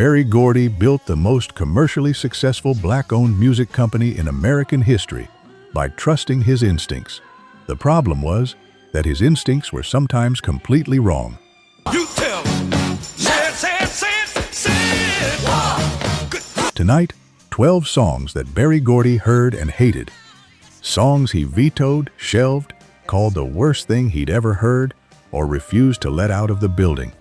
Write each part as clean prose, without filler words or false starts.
Berry Gordy built the most commercially successful black-owned music company in American history by trusting his instincts. The problem was that his instincts were sometimes completely wrong. You tell me. Say it. Tonight, 12 songs that Berry Gordy heard and hated. Songs he vetoed, shelved, called the worst thing he'd ever heard, or refused to let out of the building.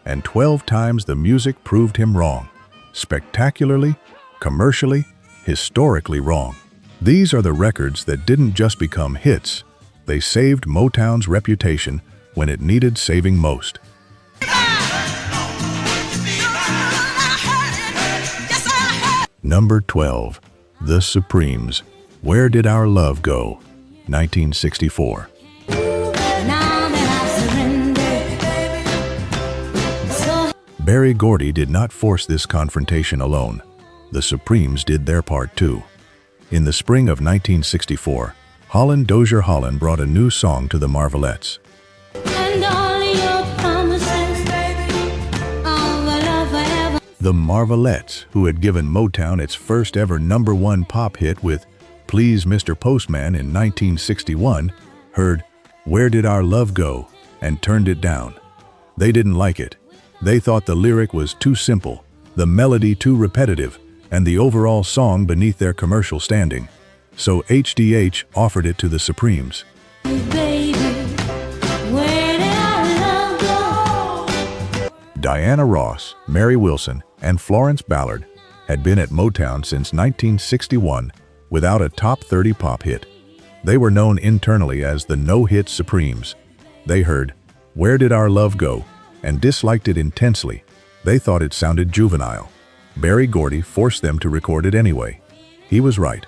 And 12 times the music proved him wrong. Spectacularly, commercially, historically wrong. These are the records that didn't just become hits. They saved Motown's reputation when it needed saving most. Number 12. The Supremes. Where Did Our Love Go? 1964. Berry Gordy did not force this confrontation alone. The Supremes did their part too. In the spring of 1964, Holland Dozier Holland brought a new song to the Marvelettes. The Marvelettes, who had given Motown its first ever #1 pop hit with Please Mr. Postman in 1961, heard Where Did Our Love Go? And turned it down. They didn't like it. They thought the lyric was too simple, the melody too repetitive, and the overall song beneath their commercial standing. So HDH offered it to the Supremes. Diana Ross, Mary Wilson, and Florence Ballard had been at Motown since 1961 without a top 30 pop hit. They were known internally as the No-Hit Supremes. They heard Where Did Our Love Go? And disliked it intensely. They thought it sounded juvenile. Berry Gordy forced them to record it anyway. He was right.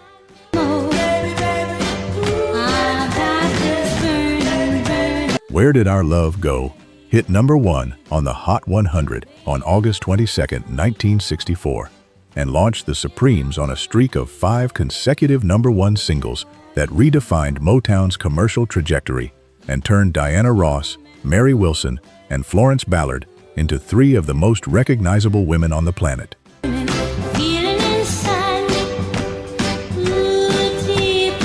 Where Did Our Love Go? Hit #1 on the Hot 100 on August 22, 1964, and launched the Supremes on a streak of 5 consecutive #1 singles that redefined Motown's commercial trajectory and turned Diana Ross, Mary Wilson, and Florence Ballard into 3 of the most recognizable women on the planet.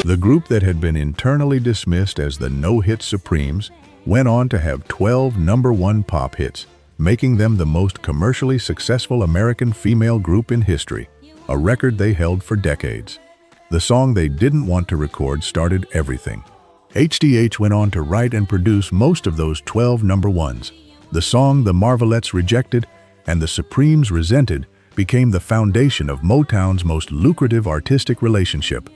The group that had been internally dismissed as the No-Hit Supremes went on to have 12 #1 pop hits, making them the most commercially successful American female group in history, a record they held for decades. The song they didn't want to record started everything. HDH went on to write and produce most of those 12 #1s. The song the Marvelettes rejected and the Supremes resented became the foundation of Motown's most lucrative artistic relationship.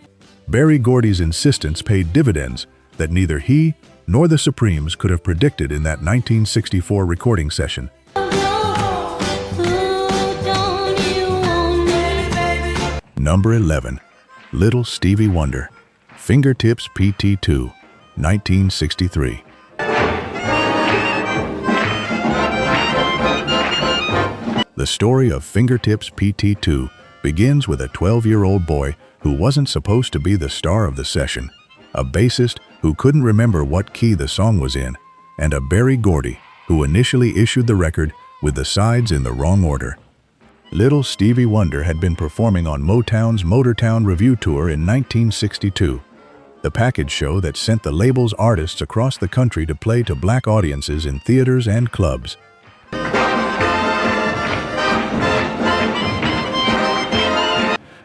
Berry Gordy's insistence paid dividends that neither he nor the Supremes could have predicted in that 1964 recording session. Number 11. Little Stevie Wonder. Fingertips PT2. 1963. The story of Fingertips PT2 begins with a 12-year-old boy who wasn't supposed to be the star of the session, a bassist who couldn't remember what key the song was in, and a Berry Gordy who initially issued the record with the sides in the wrong order. Little Stevie Wonder had been performing on Motown's Motown Review Tour in 1962. The package show that sent the label's artists across the country to play to black audiences in theaters and clubs.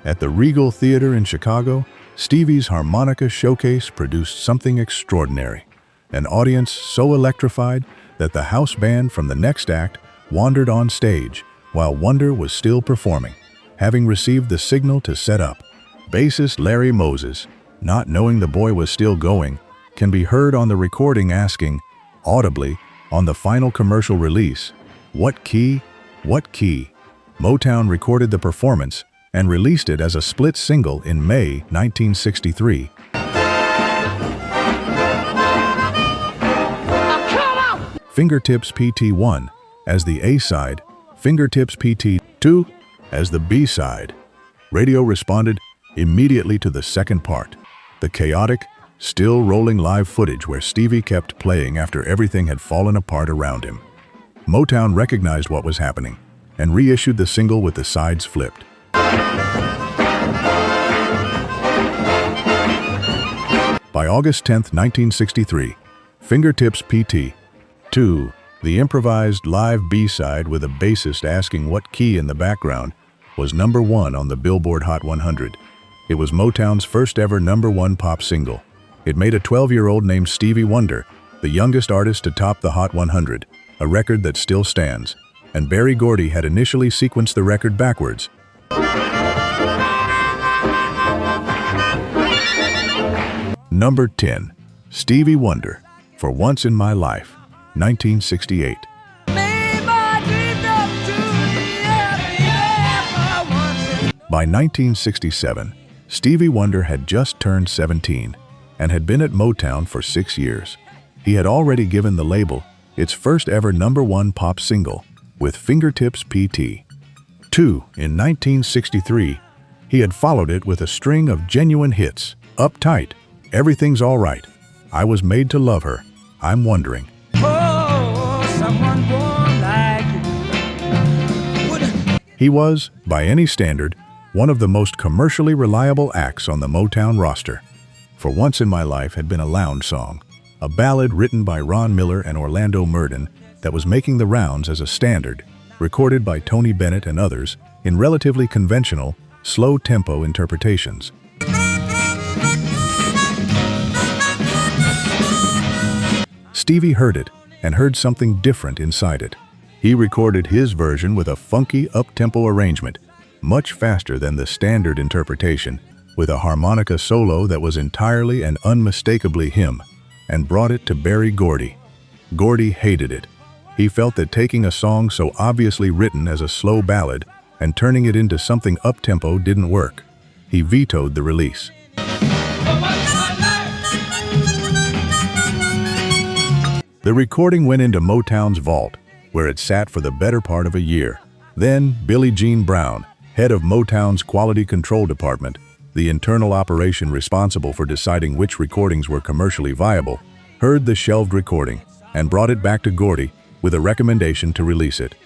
At the Regal Theater in Chicago, Stevie's harmonica showcase produced something extraordinary. An audience so electrified that the house band from the next act wandered on stage while Wonder was still performing, having received the signal to set up. Bassist Larry Moses, not knowing the boy was still going, can be heard on the recording asking, audibly, on the final commercial release, "What key? What key?" Motown recorded the performance and released it as a split single in May 1963. Fingertips PT1 as the A-side, Fingertips PT2 as the B-side. Radio responded immediately to the second part. The chaotic, still rolling live footage where Stevie kept playing after everything had fallen apart around him. Motown recognized what was happening and reissued the single with the sides flipped. By August 10, 1963, Fingertips PT 2, the improvised live B-side with a bassist asking what key in the background, was #1 on the Billboard Hot 100. It was Motown's first ever #1 pop single. It made a 12-year-old named Stevie Wonder the youngest artist to top the Hot 100, a record that still stands, and Berry Gordy had initially sequenced the record backwards. Number 10. Stevie Wonder, For Once in My Life, 1968. By 1967, Stevie Wonder had just turned 17 and had been at Motown for 6 years. He had already given the label its first ever #1 pop single with Fingertips PT 2 in 1963. He had followed it with a string of genuine hits: Uptight, Everything's All Right, I Was Made to Love Her, I'm Wondering. Someone born like you. He was, by any standard, one of the most commercially reliable acts on the Motown roster. For Once in My Life had been a lounge song, a ballad written by Ron Miller and Orlando Murden that was making the rounds as a standard, recorded by Tony Bennett and others in relatively conventional, slow-tempo interpretations. Stevie heard it and heard something different inside it. He recorded his version with a funky, up-tempo arrangement, much faster than the standard interpretation, with a harmonica solo that was entirely and unmistakably him, and brought it to Berry Gordy. Gordy hated it. He felt that taking a song so obviously written as a slow ballad and turning it into something up-tempo didn't work. He vetoed the release. The recording went into Motown's vault, where it sat for the better part of a year. Then, Billie Jean Brown, head of Motown's Quality Control Department, the internal operation responsible for deciding which recordings were commercially viable, heard the shelved recording and brought it back to Gordy with a recommendation to release it.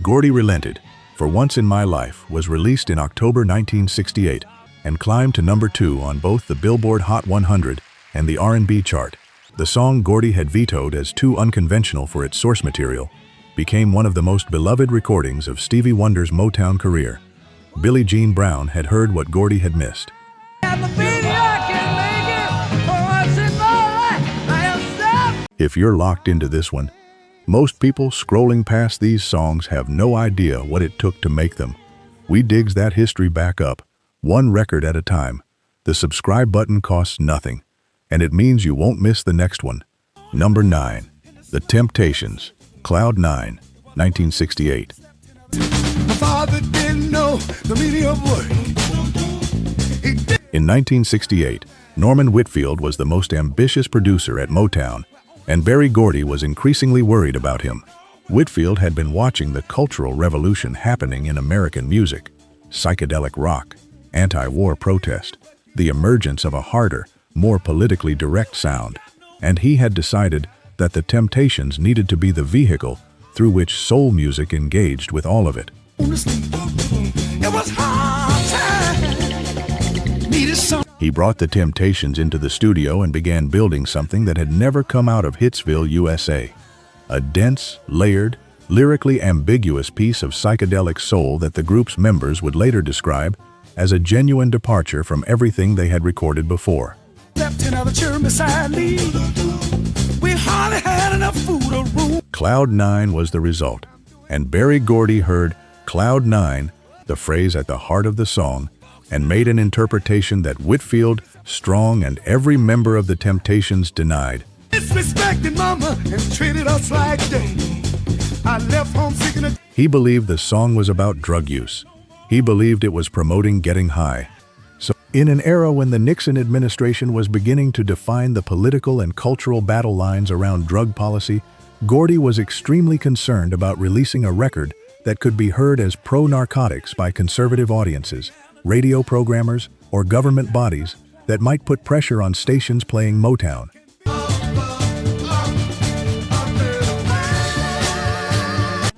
Gordy relented. For Once in My Life was released in October 1968 and climbed to #2 on both the Billboard Hot 100 and the R&B chart. The song Gordy had vetoed as too unconventional for its source material became one of the most beloved recordings of Stevie Wonder's Motown career. Billie Jean Brown had heard what Gordy had missed. If you're locked into this one, most people scrolling past these songs have no idea what it took to make them. We digs that history back up, one record at a time. The subscribe button costs nothing, and it means you won't miss the next one. Number 9. The Temptations, Cloud 9, 1968. My father didn't know the meaning of work. In 1968, Norman Whitfield was the most ambitious producer at Motown, and Berry Gordy was increasingly worried about him. Whitfield had been watching the cultural revolution happening in American music: psychedelic rock, anti-war protest, the emergence of a harder, more politically direct sound, and he had decided that the Temptations needed to be the vehicle through which soul music engaged with all of it. It was hard time. Needed some. He brought the Temptations into the studio and began building something that had never come out of Hitsville, USA. A dense, layered, lyrically ambiguous piece of psychedelic soul that the group's members would later describe as a genuine departure from everything they had recorded before. Left another chair beside me. We hardly had enough food or room. Cloud 9 was the result, and Berry Gordy heard Cloud 9, the phrase at the heart of the song, and made an interpretation that Whitfield, Strong, and every member of the Temptations denied. Disrespected mama and treated us like day. I left home sick and He believed the song was about drug use. He believed it was promoting getting high. So, in an era when the Nixon administration was beginning to define the political and cultural battle lines around drug policy, Gordy was extremely concerned about releasing a record that could be heard as pro-narcotics by conservative audiences. radio programmers, or government bodies that might put pressure on stations playing Motown.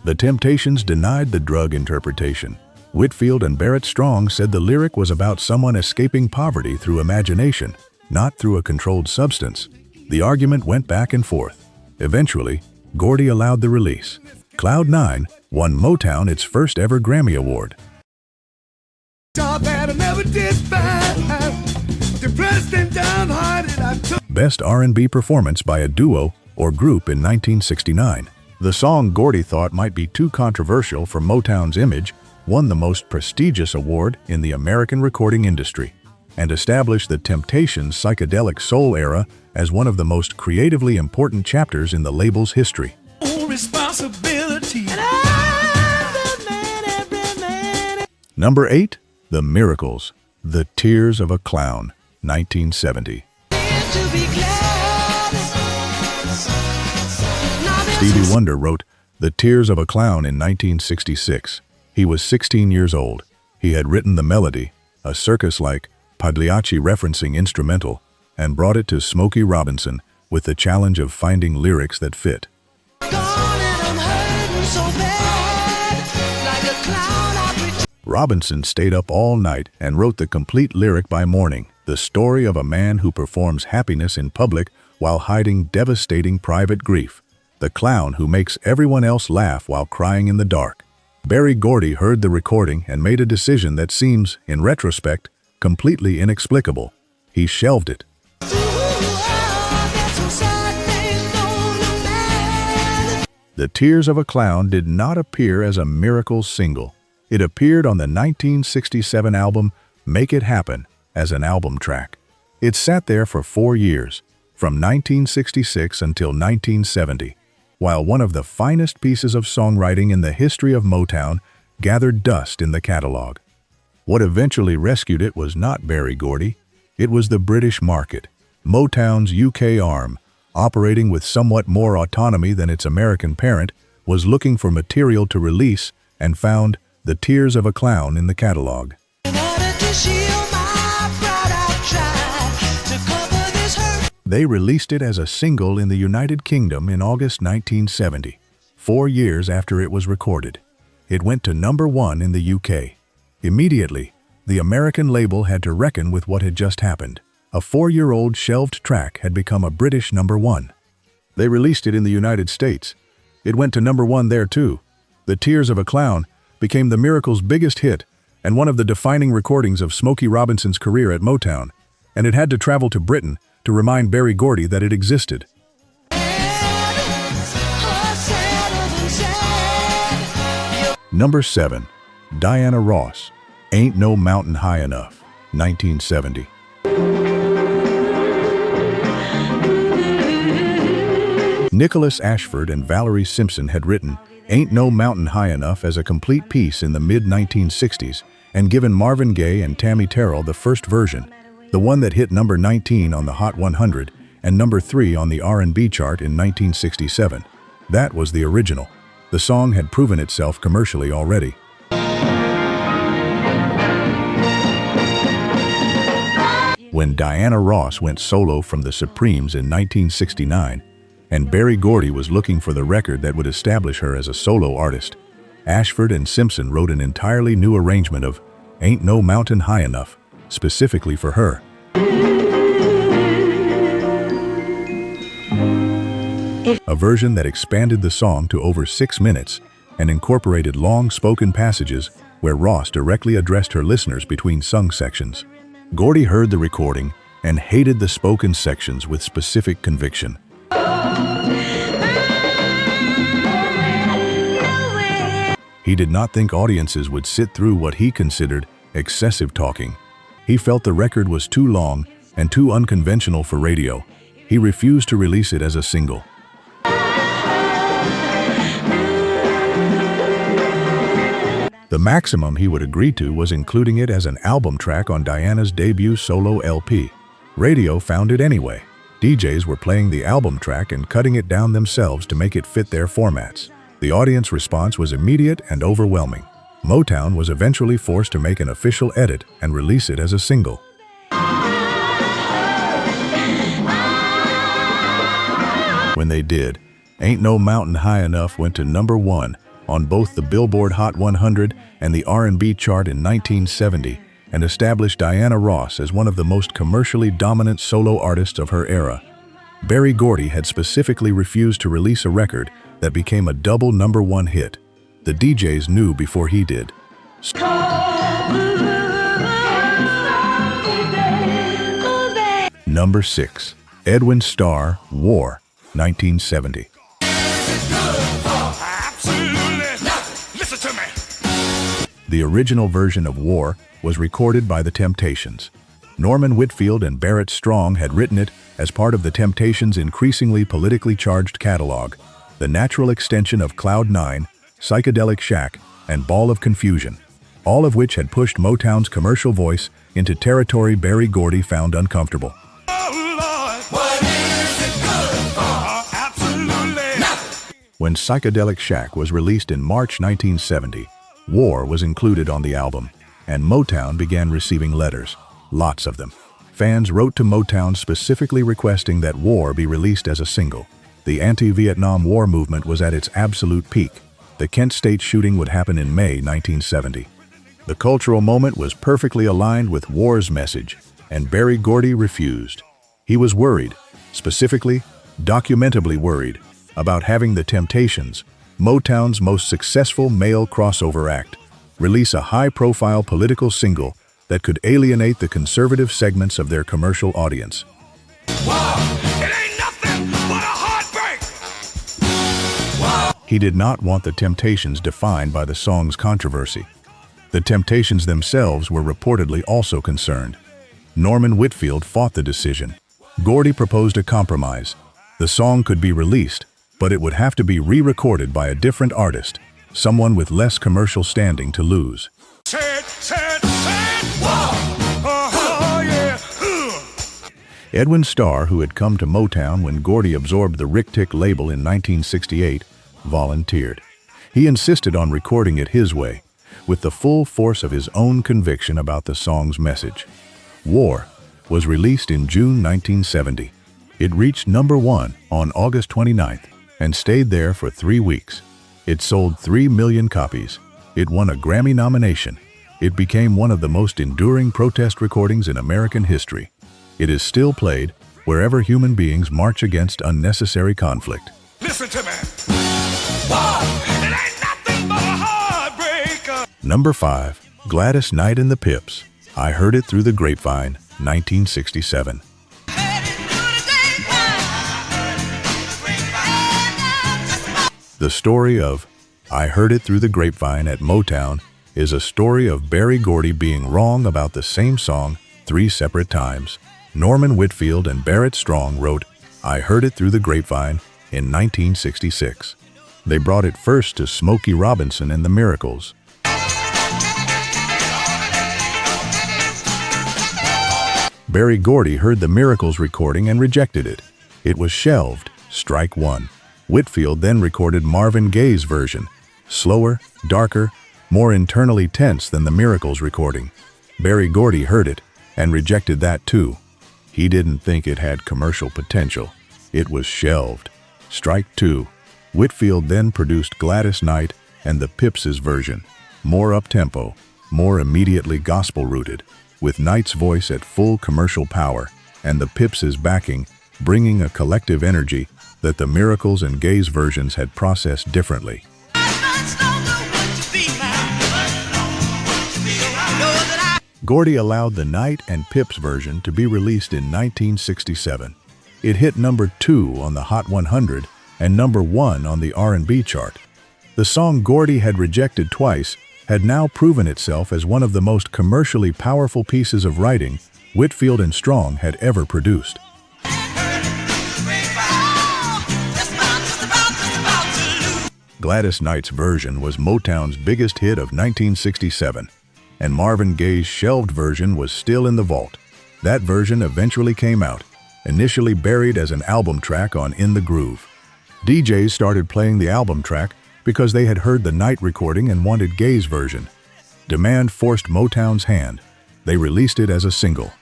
The Temptations denied the drug interpretation. Whitfield and Barrett Strong said the lyric was about someone escaping poverty through imagination, not through a controlled substance. The argument went back and forth. Eventually, Gordy allowed the release. Cloud 9 won Motown its first ever Grammy Award. Best R&B performance by a duo or group in 1969. The song Gordy thought might be too controversial for Motown's image won the most prestigious award in the American recording industry and established the Temptations' psychedelic soul era as one of the most creatively important chapters in the label's history. Number 8, The Miracles, The Tears of a Clown, 1970. Stevie Wonder wrote The Tears of a Clown in 1966. He was 16 years old. He had written the melody, a circus-like, Pagliacci referencing instrumental, and brought it to Smokey Robinson with the challenge of finding lyrics that fit. Robinson stayed up all night and wrote the complete lyric by morning, the story of a man who performs happiness in public while hiding devastating private grief, the clown who makes everyone else laugh while crying in the dark. Berry Gordy heard the recording and made a decision that seems, in retrospect, completely inexplicable. He shelved it. The Tears of a Clown did not appear as a Miracles single. It appeared on the 1967 album Make It Happen as an album track. It sat there for 4 years, from 1966 until 1970, while one of the finest pieces of songwriting in the history of Motown gathered dust in the catalog. What eventually rescued it was not Berry Gordy. It was the British market, Motown's UK arm, operating with somewhat more autonomy than its American parent, was looking for material to release and found The Tears of a Clown in the catalog. They released it as a single in the United Kingdom in August 1970, 4 years after it was recorded. It went to number 1 in the UK. Immediately, the American label had to reckon with what had just happened. A 4-year-old shelved track had become a British number 1. They released it in the United States. It went to number 1 there too. The Tears of a Clown became the Miracles' biggest hit and one of the defining recordings of Smokey Robinson's career at Motown, and it had to travel to Britain to remind Berry Gordy that it existed. Number 7, Diana Ross, Ain't No Mountain High Enough, 1970. Nicholas Ashford and Valerie Simpson had written Ain't No Mountain High Enough as a complete piece in the mid-1960s and given Marvin Gaye and Tammy Terrell the first version, the one that hit number 19 on the Hot 100 and number 3 on the R&B chart in 1967. That was the original. The song had proven itself commercially already. When Diana Ross went solo from the Supremes in 1969, and Berry Gordy was looking for the record that would establish her as a solo artist, Ashford and Simpson wrote an entirely new arrangement of Ain't No Mountain High Enough, specifically for her. A version that expanded the song to over 6 minutes and incorporated long spoken passages where Ross directly addressed her listeners between sung sections. Gordy heard the recording and hated the spoken sections with specific conviction. He did not think audiences would sit through what he considered excessive talking. He felt the record was too long and too unconventional for radio. He refused to release it as a single. The maximum he would agree to was including it as an album track on Diana's debut solo LP. Radio found it anyway. DJs were playing the album track and cutting it down themselves to make it fit their formats. The audience response was immediate and overwhelming. Motown was eventually forced to make an official edit and release it as a single. When they did, Ain't No Mountain High Enough went to #1 on both the Billboard Hot 100 and the R&B chart in 1970 and established Diana Ross as one of the most commercially dominant solo artists of her era. Berry Gordy had specifically refused to release a record that became a double #1 hit. The DJs knew before he did. Number 6. Edwin Starr, War, 1970. The original version of War was recorded by The Temptations. Norman Whitfield and Barrett Strong had written it as part of The Temptations' increasingly politically charged catalog, the natural extension of Cloud 9, Psychedelic Shack, and Ball of Confusion, all of which had pushed Motown's commercial voice into territory Berry Gordy found uncomfortable. When Psychedelic Shack was released in March 1970, War was included on the album, and Motown began receiving letters, lots of them. Fans wrote to Motown specifically requesting that War be released as a single. The anti-Vietnam War movement was at its absolute peak. The Kent State shooting would happen in May 1970. The cultural moment was perfectly aligned with War's message, and Berry Gordy refused. He was worried, specifically, documentably worried, about having The Temptations, Motown's most successful male crossover act, release a high-profile political single that could alienate the conservative segments of their commercial audience. Wow, it ain't nothing but a heartbreak. Wow. He did not want The Temptations defined by the song's controversy. The Temptations themselves were reportedly also concerned. Norman Whitfield fought the decision. Gordy proposed a compromise. The song could be released, but it would have to be re-recorded by a different artist, someone with less commercial standing to lose. Edwin Starr, who had come to Motown when Gordy absorbed the Rick Tick label in 1968, volunteered. He insisted on recording it his way, with the full force of his own conviction about the song's message. War was released in June 1970. It reached #1 on August 29th and stayed there for 3 weeks. It sold 3 million copies. It won a Grammy nomination. It became one of the most enduring protest recordings in American history. It is still played wherever human beings march against unnecessary conflict. Listen to me. Wow, it ain't nothing but a heartbreaker. Number 5. Gladys Knight and the Pips, I Heard It Through the Grapevine, 1967. The story of I Heard It Through the Grapevine at Motown is a story of Berry Gordy being wrong about the same song 3 separate times. Norman Whitfield and Barrett Strong wrote I Heard It Through the Grapevine in 1966. They brought it first to Smokey Robinson and the Miracles. Berry Gordy heard the Miracles recording and rejected it. It was shelved, strike 1. Whitfield then recorded Marvin Gaye's version, slower, darker, more internally tense than the Miracles recording. Berry Gordy heard it and rejected that too. He didn't think it had commercial potential. It was shelved. Strike 2. Whitfield then produced Gladys Knight and the Pips' version, more up-tempo, more immediately gospel-rooted, with Knight's voice at full commercial power and the Pips' backing, bringing a collective energy that the Miracles and Gaye's versions had processed differently. Gordy allowed the Knight and Pips version to be released in 1967. It hit #2 on the Hot 100 and #1 on the R&B chart. The song Gordy had rejected twice had now proven itself as one of the most commercially powerful pieces of writing Whitfield and Strong had ever produced. Gladys Knight's version was Motown's biggest hit of 1967, and Marvin Gaye's shelved version was still in the vault. That version eventually came out, initially buried as an album track on In the Groove. DJs started playing the album track because they had heard the Knight recording and wanted Gaye's version, Demand forced Motown's hand. They released it as a single.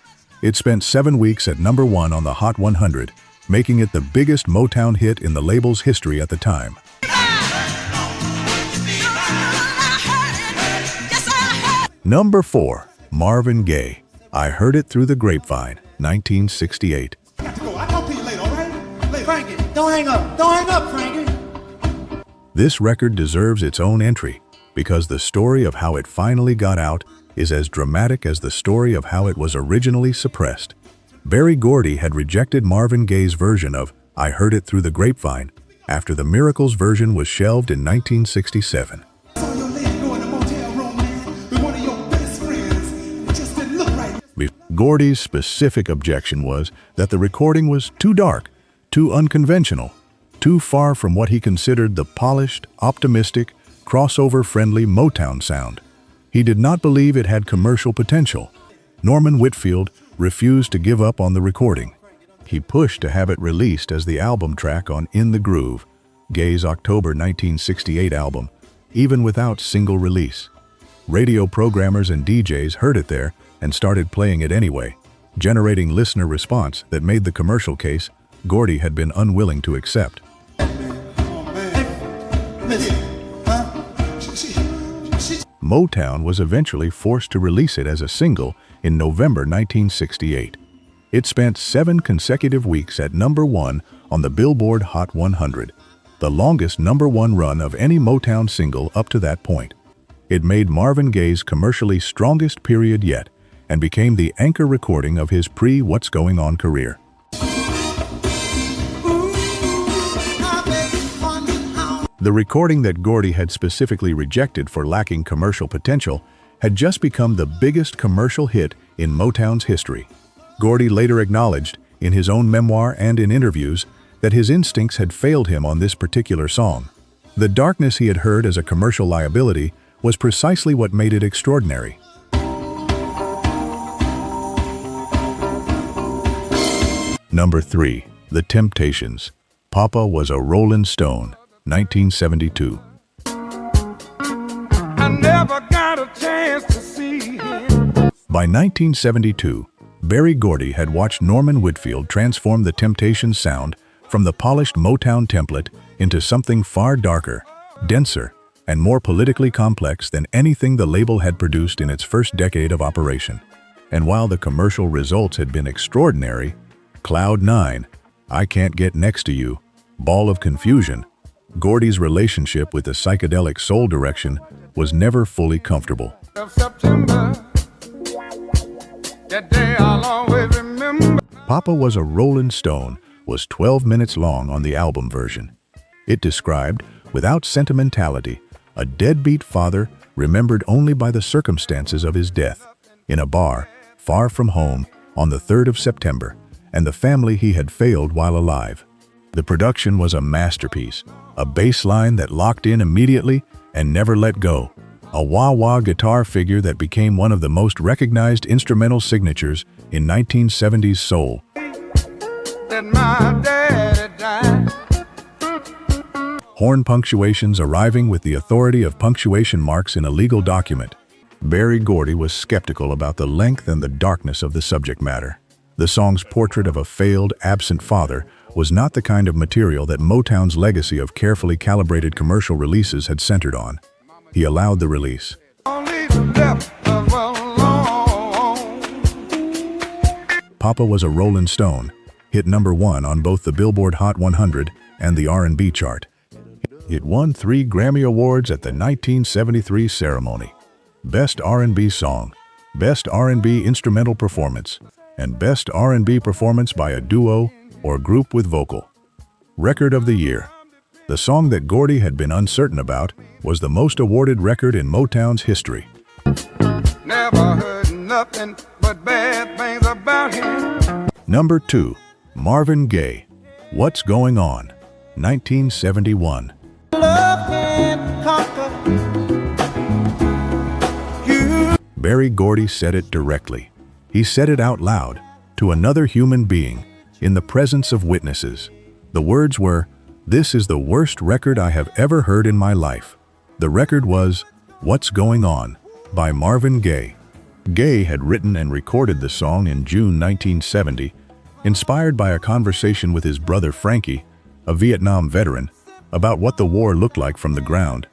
It spent 7 weeks at number 1 on the Hot 100, making it the biggest Motown hit in the label's history at the time. Number 4. Marvin Gaye, I Heard It Through the Grapevine, 1968. I got to go. I'll talk to you later, all right? Later. Frankie, don't hang up. Don't hang up, Frankie. This record deserves its own entry because the story of how it finally got out is as dramatic as the story of how it was originally suppressed. Gordy had rejected Marvin Gaye's version of I Heard It Through the Grapevine after the Miracles version was shelved in 1967. Gordy's specific objection was that the recording was too dark, too unconventional, too far from what he considered the polished, optimistic, crossover-friendly Motown sound. He did not believe it had commercial potential. Norman Whitfield refused to give up on the recording. He pushed to have it released as the album track on In the Groove, Gaye's October 1968 album, even without single release. Radio programmers and DJs heard it there and started playing it anyway, generating listener response that made the commercial case Gordy had been unwilling to accept. Motown was eventually forced to release it as a single in November 1968. It spent 7 consecutive weeks at number 1 on the Billboard Hot 100, the longest number 1 run of any Motown single up to that point. It made Marvin Gaye's commercially strongest period yet and became the anchor recording of his pre-What's Going On career. The recording that Gordy had specifically rejected for lacking commercial potential had just become the biggest commercial hit in Motown's history. Gordy later acknowledged, in his own memoir and in interviews, that his instincts had failed him on this particular song. The darkness he had heard as a commercial liability was precisely what made it extraordinary. Number 3. The Temptations, Papa Was a Rollin' Stone, 1972. I never got a chance to see him. By 1972, Gordy had watched Norman Whitfield transform the Temptations sound from the polished Motown template into something far darker, denser, and more politically complex than anything the label had produced in its first decade of operation. And while the commercial results had been extraordinary, Cloud 9, I Can't Get Next to You, Ball of Confusion, Gordy's relationship with the psychedelic soul direction was never fully comfortable. Of September, that day I'll always remember. Papa Was a Rollin' Stone was 12 minutes long on the album version. It described, without sentimentality, a deadbeat father remembered only by the circumstances of his death, in a bar, far from home, on the 3rd of September, and the family he had failed while alive. The production was a masterpiece, a bass line that locked in immediately and never let go, a wah-wah guitar figure that became one of the most recognized instrumental signatures in 1970s soul. That my daddy died. Horn punctuations arriving with the authority of punctuation marks in a legal document. Gordy was skeptical about the length and the darkness of the subject matter. The song's portrait of a failed, absent father was not the kind of material that Motown's legacy of carefully calibrated commercial releases had centered on. He allowed the release. Papa Was a Rollin' Stone hit number 1 on both the Billboard Hot 100 and the R&B chart. It won 3 Grammy Awards at the 1973 ceremony: Best R&B Song, Best R&B Instrumental Performance, and Best R&B Performance by a Duo or Group with Vocal. Record of the Year. The song that Gordy had been uncertain about was the most awarded record in Motown's history. Never heard nothing but bad things about him. Number 2. Marvin Gaye, What's Going On, 1971. Love can't conquer you. Gordy said it directly. He said it out loud, to another human being, in the presence of witnesses. The words were, "This is the worst record I have ever heard in my life." The record was What's Going On, by Marvin Gaye. Gaye had written and recorded the song in June 1970, inspired by a conversation with his brother Frankie, a Vietnam veteran, about what the war looked like from the ground.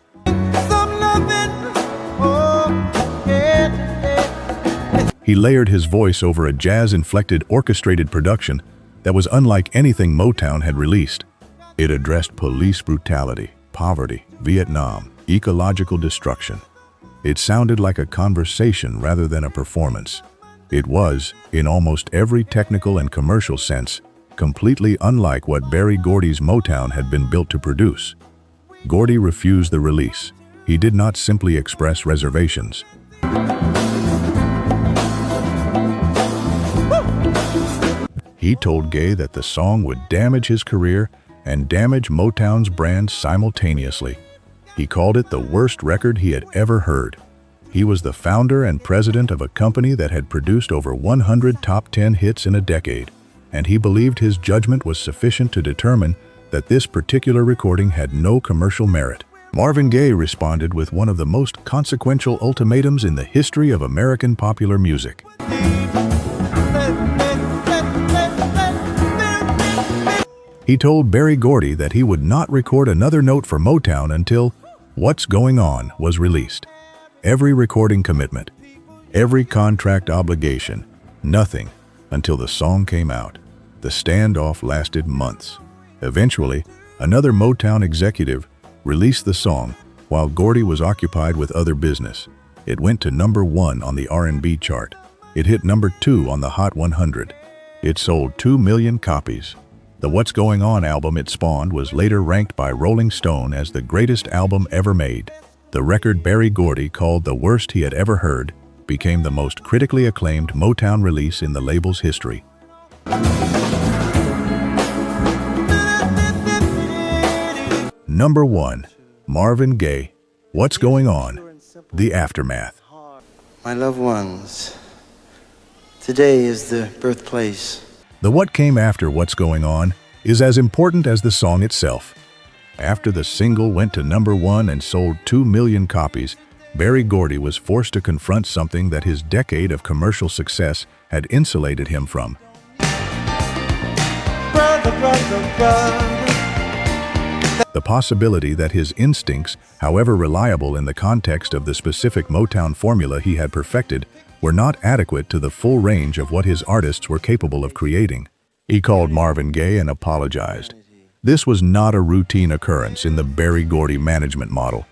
He layered his voice over a jazz-inflected orchestrated production that was unlike anything Motown had released. It addressed police brutality, poverty, Vietnam, ecological destruction. It sounded like a conversation rather than a performance. It was, in almost every technical and commercial sense, completely unlike what Berry Gordy's Motown had been built to produce. Gordy refused the release. He did not simply express reservations. He told Gaye that the song would damage his career and damage Motown's brand simultaneously. He called it the worst record he had ever heard. He was the founder and president of a company that had produced over 100 top 10 hits in a decade, and he believed his judgment was sufficient to determine that this particular recording had no commercial merit. Marvin Gaye responded with one of the most consequential ultimatums in the history of American popular music. He told Berry Gordy that he would not record another note for Motown until What's Going On was released. Every recording commitment, every contract obligation, nothing until the song came out. The standoff lasted months. Eventually, another Motown executive released the song while Gordy was occupied with other business. It went to number 1 on the R&B chart. It hit number 2 on the Hot 100. It sold 2 million copies. The What's Going On album it spawned was later ranked by Rolling Stone as the greatest album ever made. The record Berry Gordy called the worst he had ever heard became the most critically acclaimed Motown release in the label's history. Number 1. Marvin Gaye, What's Going On? The Aftermath. My loved ones, today is the birthplace. The what came after What's Going On is as important as the song itself. After the single went to number 1 and sold 2 million copies, Berry Gordy was forced to confront something that his decade of commercial success had insulated him from. Brother, brother, brother. The possibility that his instincts, however reliable in the context of the specific Motown formula he had perfected, were not adequate to the full range of what his artists were capable of creating. He called Marvin Gaye and apologized. This was not a routine occurrence in the Berry Gordy management model.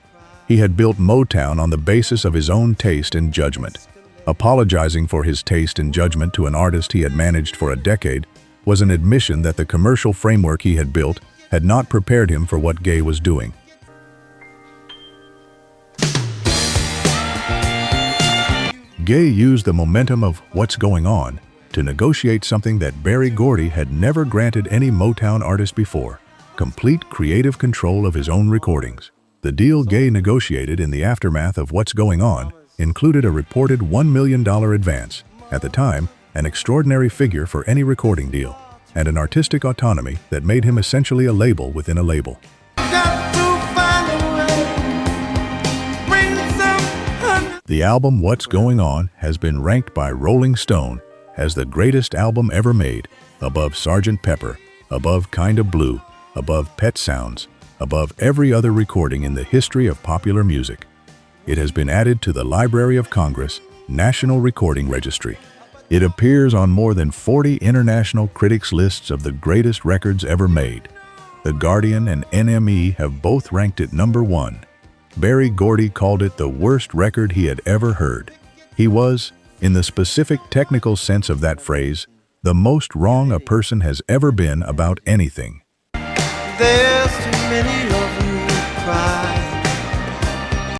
He had built Motown on the basis of his own taste and judgment. Apologizing for his taste and judgment to an artist he had managed for a decade was an admission that the commercial framework he had built had not prepared him for what Gaye was doing. Gaye used the momentum of What's Going On to negotiate something that Berry Gordy had never granted any Motown artist before: complete creative control of his own recordings. The deal Gaye negotiated in the aftermath of What's Going On included a reported $1 million advance, at the time an extraordinary figure for any recording deal, and an artistic autonomy that made him essentially a label within a label. The album What's Going On has been ranked by Rolling Stone as the greatest album ever made, above Sgt. Pepper, above Kinda Blue, above Pet Sounds, above every other recording in the history of popular music. It has been added to the Library of Congress National Recording Registry. It appears on more than 40 international critics' lists of the greatest records ever made. The Guardian and NME have both ranked it number 1. Berry Gordy called it the worst record he had ever heard. He was, in the specific technical sense of that phrase, the most wrong a person has ever been about anything. There's too many of you who cry.